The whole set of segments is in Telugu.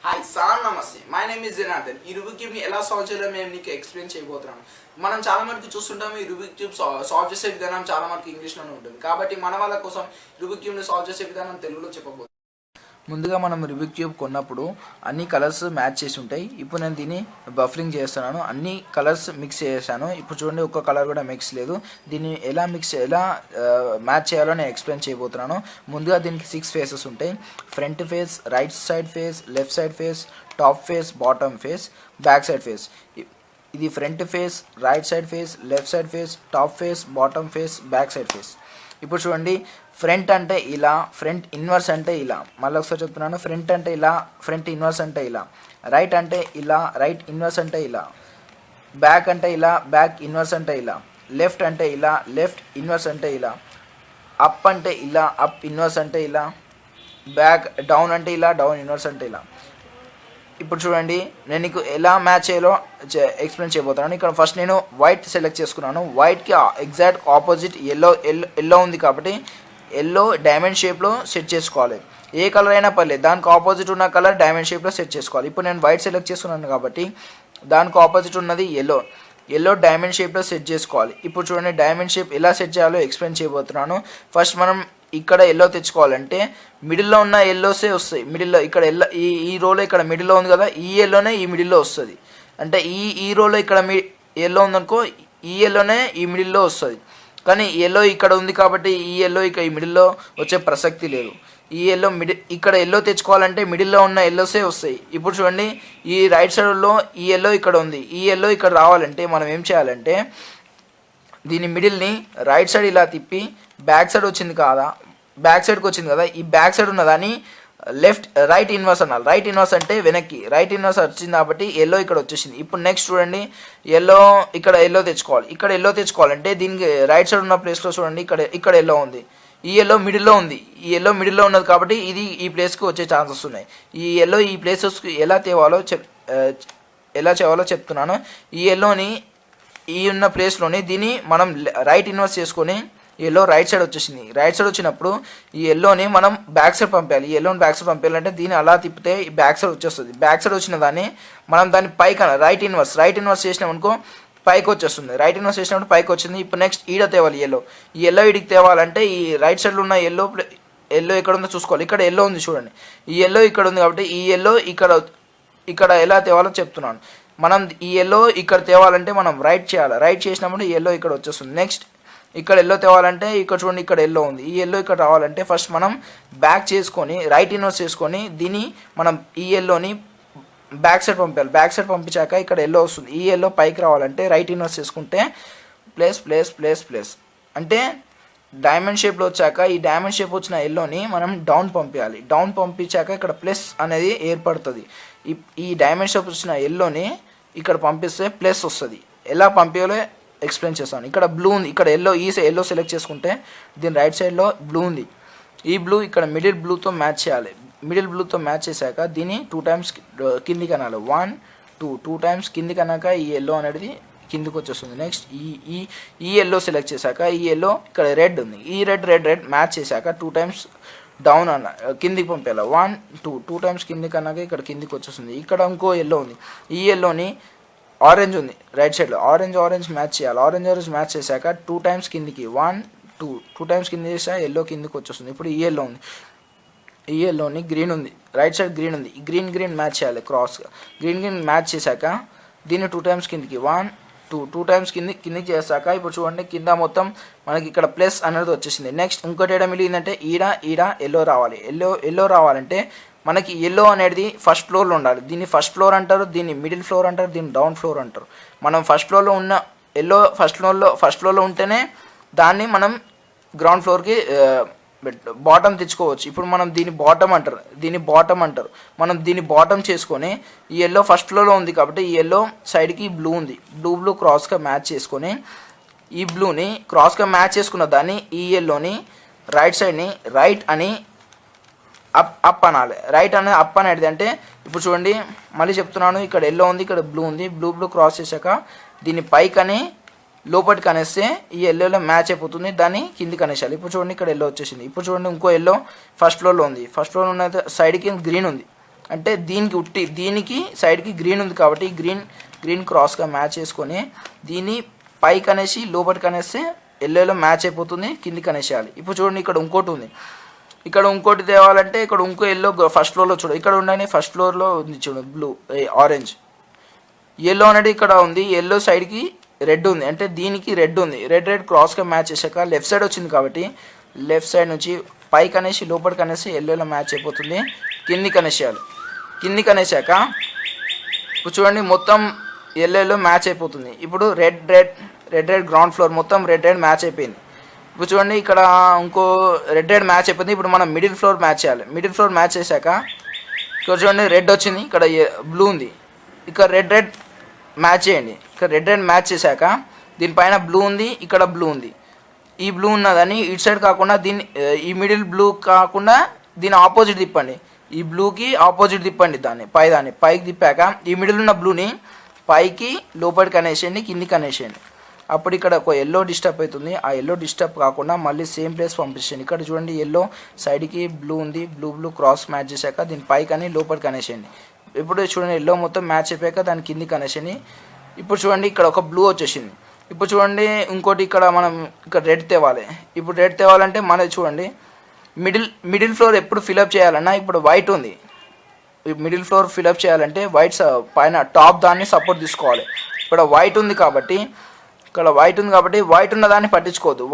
హాయ్ సార్ నమస్తే మై నేమ్ ఇస్ జనార్దన్. ఈ రూబిక్ క్యూబ్ని ఎలా సాల్వ్ చేయాలో మేము నీకు ఎక్స్ప్లెయిన్ చేయబోతున్నాను. మనం చాలా మందికి చూస్తుంటాము ఈ రూబిక్ క్యూబ్ సాల్వ్ చేసే విధానం చాలా మందికి ఇంగ్లీష్లోనే ఉంటుంది. కాబట్టి మన వాళ్ళ కోసం రూబిక్ క్యూబ్ని సాల్వ్ చేసే విధానం తెలుగులో చెప్పబోతున్నాను. ముందుగా మనం రూబిక్ క్యూబ్ కొన్నప్పుడు అన్ని కలర్స్ మ్యాచ్ చేసి ఉంటాయి. ఇప్పుడు నేను దీన్ని బఫరింగ్ చేస్తున్నాను. అన్ని కలర్స్ మిక్స్ చేశాను. ఇప్పుడు చూడండి, ఒక్క కలర్ కూడా మిక్స్ లేదు. దీన్ని ఎలా మ్యాచ్ చేయాలో నేను ఎక్స్ప్లెయిన్ చేయబోతున్నాను. ముందుగా దీనికి 6 ఫేసెస్ ఉంటాయి. Front face, right side face, left side face, top face, bottom face, back side face. ఇది front face, right side face, left side face, top face, bottom face, back side face. ఇప్పుడు చూడండి, ఫ్రంట్ అంటే ఇలా, ఫ్రంట్ ఇన్వర్స్ అంటే ఇలా. మళ్ళీ ఒకసారి చెప్తున్నాను, ఫ్రంట్ అంటే ఇలా, ఫ్రంట్ ఇన్వర్స్ అంటే ఇలా. రైట్ అంటే ఇలా, రైట్ ఇన్వర్స్ అంటే ఇలా. బ్యాక్ అంటే ఇలా, బ్యాక్ ఇన్వర్స్ అంటే ఇలా. లెఫ్ట్ అంటే ఇలా, లెఫ్ట్ ఇన్వర్స్ అంటే ఇలా. అప్ అంటే ఇలా, అప్ ఇన్వర్స్ అంటే ఇలా. బ్యాక్ డౌన్ అంటే ఇలా, డౌన్ ఇన్వర్స్ అంటే ఇలా. ఇప్పుడు చూడండి, నేను నీకు ఎలా మ్యాచ్ చేయాలో ఎక్స్ప్లెయిన్ చేయబోతున్నాను. ఇక్కడ ఫస్ట్ నేను వైట్ సెలెక్ట్ చేసుకున్నాను. వైట్కి ఎగ్జాక్ట్ ఆపోజిట్ ఎల్లో ఉంది కాబట్టి ఎల్లో డైమండ్ షేప్లో సెట్ చేసుకోవాలి. ఏ కలర్ అయినా పర్లేదు, దానికి ఆపోజిట్ ఉన్న కలర్ డైమండ్ షేప్లో సెట్ చేసుకోవాలి. ఇప్పుడు నేను వైట్ సెలెక్ట్ చేసుకున్నాను కాబట్టి దానికి ఆపోజిట్ ఉన్నది ఎల్లో డైమండ్ షేప్లో సెట్ చేసుకోవాలి. ఇప్పుడు చూడండి, డైమండ్ షేప్ ఎలా సెట్ చేయాలో ఎక్స్ప్లెయిన్ చేయబోతున్నాను. ఫస్ట్ మనం ఇక్కడ ఎల్లో తెచ్చుకోవాలంటే మిడిల్లో ఉన్న ఎల్లోసే వస్తాయి. మిడిల్లో ఇక్కడ ఈ రోలో ఇక్కడ మిడిల్లో ఉంది కదా, ఈ ఎల్లోనే ఈ మిడిల్లో వస్తుంది. అంటే ఈ రోలో ఇక్కడ ఎల్లో ఉందనుకో, ఈ ఎల్లోనే ఈ మిడిల్లో వస్తుంది. కానీ ఎల్లో ఇక్కడ ఉంది కాబట్టి ఈ ఎల్లో ఇక్కడ ఈ మిడిల్లో వచ్చే ప్రసక్తి లేదు. ఈ ఎల్లో ఇక్కడ ఎల్లో తెచ్చుకోవాలంటే మిడిల్లో ఉన్న ఎల్లోసే వస్తాయి. ఇప్పుడు చూడండి, ఈ రైట్ సైడ్లో ఈ ఎల్లో ఇక్కడ ఉంది, ఈ ఎల్లో ఇక్కడ రావాలంటే మనం ఏం చేయాలంటే దీని మిడిల్ని రైట్ సైడ్ ఇలా తిప్పి బ్యాక్ సైడ్ వచ్చింది కదా, ఈ బ్యాక్ సైడ్ ఉన్నదాన్ని రైట్ ఇన్వర్స్ అనాలి. రైట్ ఇన్వర్స్ అంటే వెనక్కి, రైట్ ఇన్వర్స్ వచ్చింది కాబట్టి ఎల్లో ఇక్కడ వచ్చేసింది. ఇప్పుడు నెక్స్ట్ చూడండి, ఇక్కడ ఎల్లో తెచ్చుకోవాలి. ఇక్కడ ఎల్లో తెచ్చుకోవాలంటే దీనికి రైట్ సైడ్ ఉన్న ప్లేస్లో చూడండి, ఇక్కడ ఎల్లో ఉంది, ఈ ఎల్లో మిడిల్లో ఉంది. ఈ ఎల్లో మిడిల్లో ఉన్నది కాబట్టి ఇది ఈ ప్లేస్కి వచ్చే ఛాన్సెస్ ఉన్నాయి. ఈ ఎల్లో ఈ ప్లేసెస్కి ఎలా చేయాలో చెప్తున్నాను. ఈ ఎల్లోని ఈ ఉన్న ప్లేస్లోని దీన్ని మనం రైట్ ఇన్వర్స్ చేసుకొని ఎల్లో రైట్ సైడ్ వచ్చేసింది. రైట్ సైడ్ వచ్చినప్పుడు ఈ ఎల్లోని మనం బ్యాక్ సైడ్ పంపించాలి. ఈ ఎల్లోని బ్యాక్ సైడ్ పంపించాలంటే దీన్ని అలా తిప్పితే ఈ బ్యాక్ సైడ్ వచ్చేస్తుంది. బ్యాక్ సైడ్ వచ్చిన దాన్ని మనం దాన్ని పైకి రైట్ ఇన్వర్స్ చేసినామనుకో పైకి వచ్చేస్తుంది. రైట్ ఇన్వర్స్ చేసినప్పుడు పైకి వచ్చింది. ఇప్పుడు నెక్స్ట్ ఈడ తేవాలి. ఈ ఎల్లో ఈడికి తేవాలంటే ఈ రైట్ సైడ్లో ఉన్న ఎల్లో ఎక్కడ ఉందో చూసుకోవాలి. ఇక్కడ ఎల్లో ఉంది చూడండి, ఈ ఎల్లో ఇక్కడ ఉంది కాబట్టి ఈ ఎల్లో ఇక్కడ ఎలా తేవాలో చెప్తున్నాను. మనం ఈ ఎల్లో ఇక్కడ తేవాలంటే మనం రైట్ చేయాలి. రైట్ చేసినప్పుడు ఈ ఎల్లో ఇక్కడ వచ్చేస్తుంది. నెక్స్ట్ ఇక్కడ ఎల్లో తేవాలంటే ఇక్కడ చూడండి, ఇక్కడ ఎల్లో ఉంది, ఈ ఎల్లో ఇక్కడ రావాలంటే ఫస్ట్ మనం బ్యాక్ చేసుకొని రైట్ ఇన్వర్స్ చేసుకొని దీన్ని మనం ఈ ఎల్లోని బ్యాక్ సైడ్ పంపించాలి. బ్యాక్ సైడ్ పంపించాక ఇక్కడ ఎల్లో వస్తుంది. ఈ ఎల్లో పైకి రావాలంటే రైట్ ఇన్వర్స్ చేసుకుంటే ప్లస్ అంటే డైమండ్ షేప్లో వచ్చాక ఈ డైమండ్ షేప్ వచ్చిన ఎల్లోని మనం డౌన్ పంపించాలి. డౌన్ పంపించాక ఇక్కడ ప్లస్ అనేది ఏర్పడుతుంది. ఈ డైమండ్ షేప్ వచ్చిన ఎల్లోని ఇక్కడ పంపిస్తే ప్లస్ వస్తుంది. ఎలా పంపించాలో ఎక్స్ప్లెయిన్ చేస్తాను. ఇక్కడ బ్లూ ఉంది, ఇక్కడ ఎల్లో సెలెక్ట్ చేసుకుంటే దీని రైట్ సైడ్లో బ్లూ ఉంది. ఈ బ్లూ ఇక్కడ మిడిల్ బ్లూతో మ్యాచ్ చేయాలి. మిడిల్ బ్లూతో మ్యాచ్ చేశాక దీన్ని 2 times కిందికి అనాలి. 1 2 times కిందికి అన్నాక ఈ ఎల్లో అనేది కిందికి వచ్చేస్తుంది. నెక్స్ట్ ఈ ఎల్లో సెలెక్ట్ చేశాక ఈ ఎల్లో ఇక్కడ రెడ్ ఉంది, ఈ రెడ్ మ్యాచ్ చేశాక 2 times డౌన్ కిందికి పంపేయాలి. 1 2 times కిందికి అన్నాక ఇక్కడ కిందికి వచ్చేస్తుంది. ఇక్కడ ఇంకో ఎల్లో ఉంది, ఈ ఎల్లోని ఆరెంజ్ ఉంది రైట్ సైడ్లో, ఆరెంజ్ మ్యాచ్ చేయాలి. ఆరెంజ్ మ్యాచ్ చేశాక 2 times కిందికి 1 2 times కింద చేసా ఎల్లో కిందికి వచ్చేస్తుంది. ఇప్పుడు ఈ ఎల్లో ఉంది, ఈ ఎల్లోని గ్రీన్ ఉంది, రైట్ సైడ్ గ్రీన్ ఉంది, ఈ గ్రీన్ మ్యాచ్ చేయాలి క్రాస్గా. గ్రీన్ మ్యాచ్ చేశాక దీన్ని 2 times కిందికి 1 2 times కిందికి చేశాక ఇప్పుడు చూడండి, కింద మొత్తం మనకి ఇక్కడ ప్లస్ అనేది వచ్చేసింది. నెక్స్ట్ ఇంకోటి ఏడా మిగిలిందంటే ఈడ ఎల్లో రావాలి. ఎల్లో రావాలంటే మనకి ఎల్లో అనేది ఫస్ట్ ఫ్లోర్లో ఉండాలి. దీన్ని ఫస్ట్ ఫ్లోర్ అంటారు, దీన్ని మిడిల్ ఫ్లోర్ అంటారు, దీన్ని డౌన్ ఫ్లోర్ అంటారు. మనం ఫస్ట్ ఫ్లోర్లో ఉన్న ఎల్లో ఫస్ట్ ఫ్లోర్లో ఉంటేనే దాన్ని మనం గ్రౌండ్ ఫ్లోర్కి బాటమ్ తెచ్చుకోవచ్చు. ఇప్పుడు మనం దీన్ని బాటమ్ అంటారు. మనం దీన్ని బాటమ్ చేసుకొని ఈ ఎల్లో ఫస్ట్ ఫ్లోర్లో ఉంది కాబట్టి ఈ ఎల్లో సైడ్కి బ్లూ ఉంది, బ్లూ క్రాస్గా మ్యాచ్ చేసుకొని ఈ బ్లూని క్రాస్గా మ్యాచ్ చేసుకున్న దాన్ని ఈ ఎల్లోని రైట్ సైడ్ని రైట్ అని అప్ అనాలి. అప్ అనేది అంటే ఇప్పుడు చూడండి, మళ్ళీ చెప్తున్నాను, ఇక్కడ ఎల్లో ఉంది, ఇక్కడ బ్లూ ఉంది, బ్లూ క్రాస్ చేశాక దీన్ని పైకి అని లోపలికి అనేస్తే ఈ ఎల్లోలో మ్యాచ్ అయిపోతుంది, దాన్ని కిందికి అనేసాలి. ఇప్పుడు చూడండి, ఇక్కడ ఎల్లో వచ్చేసింది. ఇప్పుడు చూడండి, ఇంకో ఎల్లో ఫస్ట్ ఫ్లోర్లో ఉంది, ఫస్ట్ ఫ్లోర్ ఉన్న సైడ్కి గ్రీన్ ఉంది, అంటే దీనికి సైడ్కి గ్రీన్ ఉంది కాబట్టి గ్రీన్ క్రాస్గా మ్యాచ్ చేసుకొని దీన్ని పైకి అనేసి లోపలికి అనేస్తే ఎల్లోలో మ్యాచ్ అయిపోతుంది, కిందికి అనేసేయాలి. ఇప్పుడు చూడండి ఇక్కడ ఇంకోటి ఉంది, ఇక్కడ ఇంకోటి తేవాలంటే ఇక్కడ ఇంకో ఎల్లో ఫస్ట్ ఫ్లోర్లో చూడు, ఇక్కడ ఉండని ఫస్ట్ ఫ్లోర్లో ఉంది చూడు బ్లూ ఆరెంజ్, ఎల్లో అనేది ఇక్కడ ఉంది, ఎల్లో సైడ్కి రెడ్ ఉంది, అంటే దీనికి రెడ్ ఉంది, రెడ్ క్రాస్గా మ్యాచ్ చేశాక లెఫ్ట్ సైడ్ వచ్చింది కాబట్టి లెఫ్ట్ సైడ్ నుంచి పైకి అనేసి లోపలికి అనేసి ఎల్లోలో మ్యాచ్ అయిపోతుంది, కిందికి అనేసేయాలి. కిందికి అనేసాక ఇప్పుడు చూడండి మొత్తం ఎల్లో మ్యాచ్ అయిపోతుంది. ఇప్పుడు రెడ్ గ్రౌండ్ ఫ్లోర్ మొత్తం రెడ్ మ్యాచ్ అయిపోయింది. ఇప్పుడు చూడండి ఇక్కడ ఇంకో రెడ్ మ్యాచ్ అయిపోయింది. ఇప్పుడు మనం మిడిల్ ఫ్లోర్ మ్యాచ్ చేయాలి. మిడిల్ ఫ్లోర్ మ్యాచ్ చేశాక ఇక్కడ చూడండి రెడ్ వచ్చింది, ఇక్కడ బ్లూ ఉంది, ఇక్కడ రెడ్ మ్యాచ్ చేయండి. ఇక్కడ రెడ్ మ్యాచ్ చేశాక దీనిపైన బ్లూ ఉంది, ఇక్కడ బ్లూ ఉంది. ఈ బ్లూ ఉన్నదని ఇటు సైడ్ కాకుండా ఈ మిడిల్ బ్లూ కాకుండా దీని ఆపోజిట్ తిప్పండి, ఈ బ్లూకి ఆపోజిట్ తిప్పండి, దాన్ని పైకి తిప్పాక ఈ మిడిల్ ఉన్న బ్లూని పైకి లోపలికి అనేసేయండి, కిందికి అనేసేయండి. అప్పుడు ఇక్కడ ఒక ఎల్లో డిస్టర్బ్ అవుతుంది, ఆ ఎల్లో డిస్టర్బ్ కాకుండా మళ్ళీ సేమ్ ప్లేస్ పంపించండి. ఇక్కడ చూడండి ఎల్లో సైడ్కి బ్లూ ఉంది, బ్లూ క్రాస్ మ్యాచ్ చేశాక దీని పైకి అని లోపలికి అనేసేయండి. ఇప్పుడు చూడండి ఎల్లో మొత్తం మ్యాచ్ అయిపోయాక దాని కిందికి అనేసేయండి. ఇప్పుడు చూడండి ఇక్కడ ఒక బ్లూ వచ్చేసింది. ఇప్పుడు చూడండి ఇంకోటి ఇక్కడ మనం ఇక్కడ రెడ్ తేవాలి. ఇప్పుడు రెడ్ తేవాలంటే మనది చూడండి మిడిల్ ఫ్లోర్ ఎప్పుడు ఫిలప్ చేయాలన్నా ఇప్పుడు వైట్ ఉంది, మిడిల్ ఫ్లోర్ ఫిలప్ చేయాలంటే వైట్ పైన టాప్ దాన్ని సపోర్ట్ తీసుకోవాలి. ఇక్కడ వైట్ ఉంది కాబట్టి వైట్ ఉన్న దాన్ని పట్టించుకోవద్దు,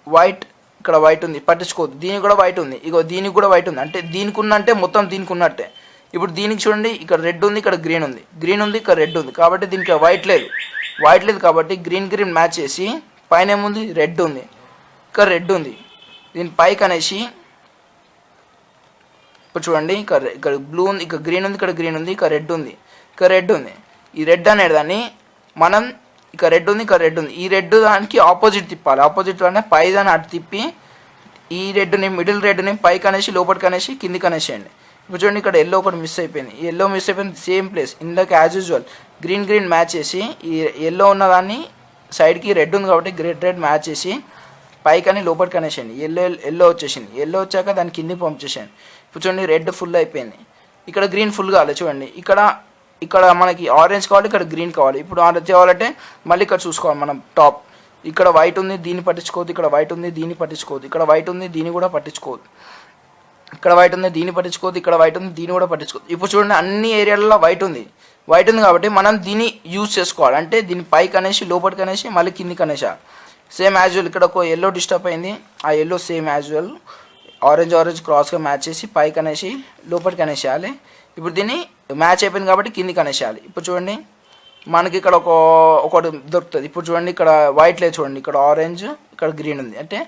వైట్ ఇక్కడ వైట్ ఉంది పట్టించుకోవద్దు, దీనికి కూడా వైట్ ఉంది, ఇగో దీనికి కూడా వైట్ ఉంది, అంటే దీనికి ఉన్నట్టే మొత్తం దీనికి ఉన్నట్టే. ఇప్పుడు దీనికి చూడండి ఇక్కడ రెడ్ ఉంది, ఇక్కడ గ్రీన్ ఉంది, ఇక్కడ రెడ్ ఉంది కాబట్టి దీనికి వైట్ లేదు కాబట్టి గ్రీన్ మ్యాచ్ చేసి పైన ఏముంది రెడ్ ఉంది, ఇక్కడ రెడ్ ఉంది, దీని పైకి అనేసి ఇప్పుడు చూడండి ఇక్కడ బ్లూ ఉంది, ఇక్కడ గ్రీన్ ఉంది, ఇక్కడ రెడ్ ఉంది, ఈ రెడ్ అనేది దాన్ని మనం ఇక్కడ రెడ్ ఉంది, ఈ రెడ్ దానికి ఆపోజిట్ తిప్పాలి. ఆపోజిట్ అంటే పై దాన్ని అటు తిప్పి ఈ మిడిల్ రెడ్ని పైకి అనేసి లోపలికి అనేసి కిందికి అనేసేయండి. ఇప్పుడు చూడండి ఇక్కడ ఎల్లో ఒకటి మిస్ అయిపోయింది, ఈ ఎల్లో మిస్ అయిపోయింది సేమ్ ప్లేస్ ఇందాక యాజ్ యూజువల్ గ్రీన్ మ్యాచ్ చేసి ఈ ఎల్లో ఉన్నదాన్ని సైడ్కి రెడ్ ఉంది కాబట్టి రెడ్ మ్యాచ్ చేసి పైకి అని లోపలికి అనేసేయండి. ఎల్లో వచ్చేసింది, ఎల్లో వచ్చాక దాన్ని కిందికి పంపించేసేయండి. ఇప్పుడు చూడండి రెడ్ ఫుల్ అయిపోయింది, ఇక్కడ గ్రీన్ ఫుల్ కావాలి. చూడండి ఇక్కడ మనకి ఆరెంజ్ కావాలి, ఇక్కడ గ్రీన్ కావాలి. ఇప్పుడు ఆరెంజ్ కావాలంటే మళ్ళీ ఇక్కడ చూసుకోవాలి మనం టాప్, ఇక్కడ వైట్ ఉంది దీన్ని పట్టించుకోవద్దు, ఇక్కడ వైట్ ఉంది దీన్ని పట్టించుకోవద్దు, ఇక్కడ వైట్ ఉంది దీన్ని కూడా పట్టించుకోవద్దు, ఇక్కడ వైట్ ఉంది దీన్ని పట్టించుకోవద్దు, ఇక్కడ వైట్ ఉంది దీన్ని కూడా పట్టించుకోవద్దు. ఇప్పుడు చూడండి అన్ని ఏరియాలలో వైట్ ఉంది కాబట్టి మనం దీన్ని యూజ్ చేసుకోవాలి. అంటే దీన్ని పైకి అనేసి లోపలికి అనేసి మళ్ళీ కిందికి అనేసాలి. సేమ్ యాజువల్ ఇక్కడ ఒక ఎల్లో డిస్టర్బ్ అయింది, ఆ ఎల్లో సేమ్ యాజువల్ ఆరెంజ్ క్రాస్గా మ్యాచ్ చేసి పైకి అనేసి లోపలికి అనేసేయాలి. ఇప్పుడు దీన్ని మ్యాచ్ అయిపోయింది కాబట్టి కిందికి అనేసేయాలి. ఇప్పుడు చూడండి మనకి ఇక్కడ ఒకటి దొరుకుతుంది. ఇప్పుడు చూడండి ఇక్కడ వైట్ లేదు, చూడండి ఇక్కడ ఆరెంజ్ ఇక్కడ గ్రీన్ ఉంది, అంటే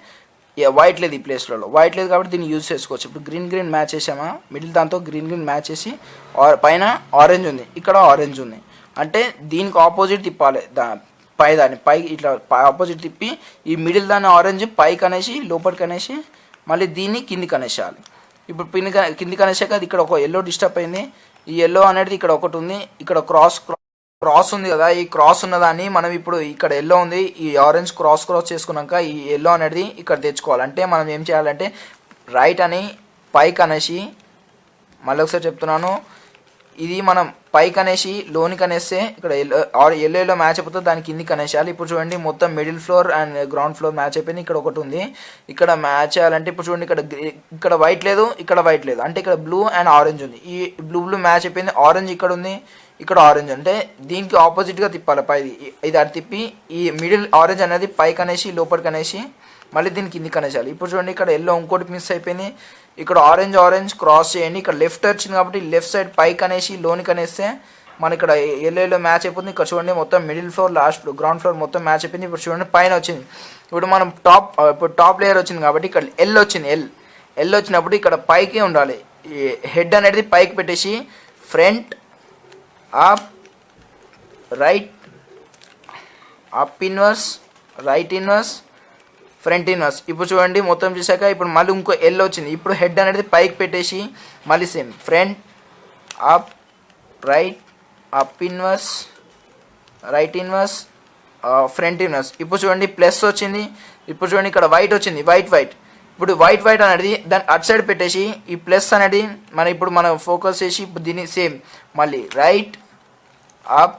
వైట్ లేదు ఈ ప్లేస్లలో, వైట్ లేదు కాబట్టి దీన్ని యూజ్ చేసుకోవచ్చు. ఇప్పుడు గ్రీన్ మ్యాచ్ చేసామా మిడిల్ దాంతో గ్రీన్ మ్యాచ్ చేసి పైన ఆరెంజ్ ఉంది, ఇక్కడ ఆరెంజ్ ఉంది, అంటే దీనికి ఆపోజిట్ తిప్పాలి, పైకి ఇట్లా ఆపోజిట్ తిప్పి ఈ మిడిల్ దాన్ని ఆరెంజ్ పైకి అనేసి లోపలికి అనేసి మళ్ళీ దీన్ని కిందికి అనేసేయాలి. ఇప్పుడు కిందికి అనేసాక అది ఇక్కడ ఒక ఎల్లో డిస్టర్బ్ అయింది, ఈ ఎల్లో అనేది ఇక్కడ ఒకటి ఉంది, ఇక్కడ క్రాస్ ఉంది కదా, ఈ క్రాస్ ఉన్నదాన్ని మనం ఇప్పుడు ఇక్కడ ఎల్లో ఉంది, ఈ ఆరెంజ్ క్రాస్ చేసుకున్నాక ఈ ఎల్లో అనేది ఇక్కడ తెచ్చుకోవాలి. అంటే మనం ఏం చేయాలంటే రైట్ అని పైకి అనేసి, మళ్ళీ ఒకసారి చెప్తున్నాను, ఇది మనం పైకి అనేసి లోనికి అనేస్తే ఇక్కడ ఎల్లో మ్యాచ్ అయిపోతుంది, దాని కిందికి అనేసేయాలి. ఇప్పుడు చూడండి మొత్తం middle floor and ground floor match అయిపోయింది, ఇక్కడ ఒకటి ఉంది, ఇక్కడ మ్యాచ్ చేయాలంటే ఇప్పుడు చూడండి ఇక్కడ వైట్ లేదు, అంటే ఇక్కడ బ్లూ అండ్ ఆరెంజ్ ఉంది, ఈ బ్లూ మ్యాచ్ అయిపోయింది, ఆరెంజ్ ఇక్కడ ఉంది, ఇక్కడ ఆరెంజ్, అంటే దీనికి ఆపోజిట్గా తిప్పాలి పైది, ఇది అటు తిప్పి ఈ మిడిల్ ఆరెంజ్ అనేది పైకి అనేసి లోపలికి అనేసి మళ్ళీ దీనికి కిందికి అనేసాలి. ఇప్పుడు చూడండి ఇక్కడ ఎల్లో ఇంకోటి మిస్ అయిపోయింది, ఇక్కడ ఆరెంజ్ క్రాస్ చేయండి, ఇక్కడ లెఫ్ట్ వచ్చింది కాబట్టి లెఫ్ట్ సైడ్ పైకి అనేసి లోనికి అనేస్తే మన ఇక్కడ ఎల్లో మ్యాచ్ అయిపోతుంది. ఇక్కడ చూడండి మొత్తం middle floor last ground floor మొత్తం మ్యాచ్ అయిపోయింది. ఇప్పుడు చూడండి పైన వచ్చింది, ఇప్పుడు మనం టాప్ లేయర్ వచ్చింది కాబట్టి ఇక్కడ ఎల్ వచ్చింది, ఎల్ వచ్చినప్పుడు ఇక్కడ పైకి ఉండాలి, హెడ్ అనేది పైకి పెట్టేసి front up right up inverse right inverse front inverse. ఇప్పుడు చూడండి మొత్తం చూసాక ఇప్పుడు మళ్ళీ ఇంకో ఎల్ వచ్చింది, ఇప్పుడు హెడ్ అనేది పైకి పెట్టేసి మళ్ళీ same front up right up inverse right inverse front inverse. ఇప్పుడు చూడండి ప్లస్ వచ్చింది, ఇప్పుడు చూడండి ఇక్కడ వైట్ వచ్చింది, వైట్ ఇప్పుడు వైట్ అనేది దాన్ని అటు సైడ్ పెట్టేసి ఈ ప్లస్ అనేది మనం ఫోకస్ చేసి ఇప్పుడు దీన్ని సేమ్ మళ్ళీ right up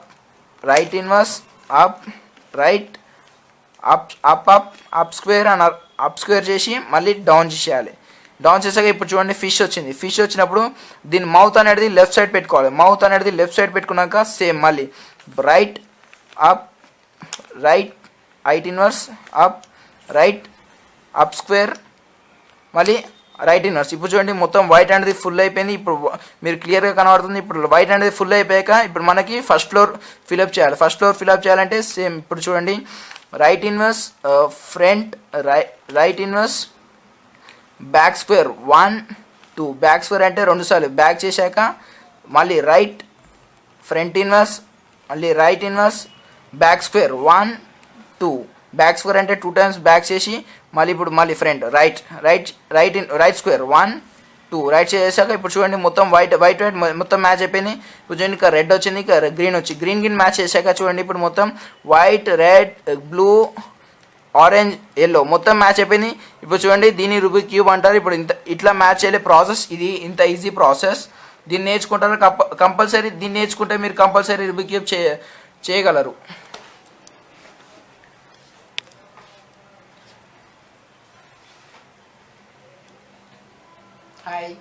right inverse up right up square అని అప్ స్క్వేర్ చేసి మళ్ళీ డౌన్ చేసేయాలి. డౌన్ చేసాక ఇప్పుడు చూడండి ఫిష్ వచ్చింది. ఫిష్ వచ్చినప్పుడు దీని మౌత్ అనేది లెఫ్ట్ సైడ్ పెట్టుకోవాలి. మౌత్ అనేది లెఫ్ట్ సైడ్ పెట్టుకున్నాక సేమ్ మళ్ళీ right up right inverse up right up square మళ్ళీ రైట్ ఇన్వర్స్. ఇప్పుడు చూడండి మొత్తం వైట్ అనేది ఫుల్ అయిపోయింది. ఇప్పుడు మీరు క్లియర్గా కనబడుతుంది. ఇప్పుడు వైట్ అనేది ఫుల్ అయిపోయాక ఇప్పుడు మనకి ఫస్ట్ ఫ్లోర్ ఫిల్అప్ చేయాలి. ఫస్ట్ ఫ్లోర్ ఫిల్అప్ చేయాలంటే సేమ్ ఇప్పుడు చూడండి right inverse front right inverse back square 1 2 back square అంటే 2 సార్లు బ్యాక్ చేశాక మళ్ళీ రైట్ ఫ్రంట్ ఇన్వర్స్ మళ్ళీ right inverse back square 1 2 back square అంటే 2 టైమ్స్ బ్యాక్ చేసి మళ్ళీ ఇప్పుడు మళ్ళీ ఫ్రంట్ రైట్ స్క్వేర్ 1 2 రైట్ చేసాక ఇప్పుడు చూడండి మొత్తం వైట్ మొత్తం మ్యాచ్ అయిపోయింది. ఇప్పుడు చూడండి ఇంకా రెడ్ వచ్చింది, ఇంకా గ్రీన్ వచ్చి గ్రీన్ మ్యాచ్ చేశాక చూడండి ఇప్పుడు మొత్తం white red blue orange yellow మొత్తం మ్యాచ్ అయిపోయింది. ఇప్పుడు చూడండి దీన్ని రూబిక్ క్యూబ్ అంటారు. ఇప్పుడు ఇట్లా మ్యాచ్ అయ్యే ప్రాసెస్ ఇది, ఇంత ఈజీ ప్రాసెస్. దీన్ని నేర్చుకుంటారు కంపల్సరీ. దీన్ని నేర్చుకుంటే మీరు కంపల్సరీ రూబిక్ క్యూబ్ చేయగలరు. హాయ్.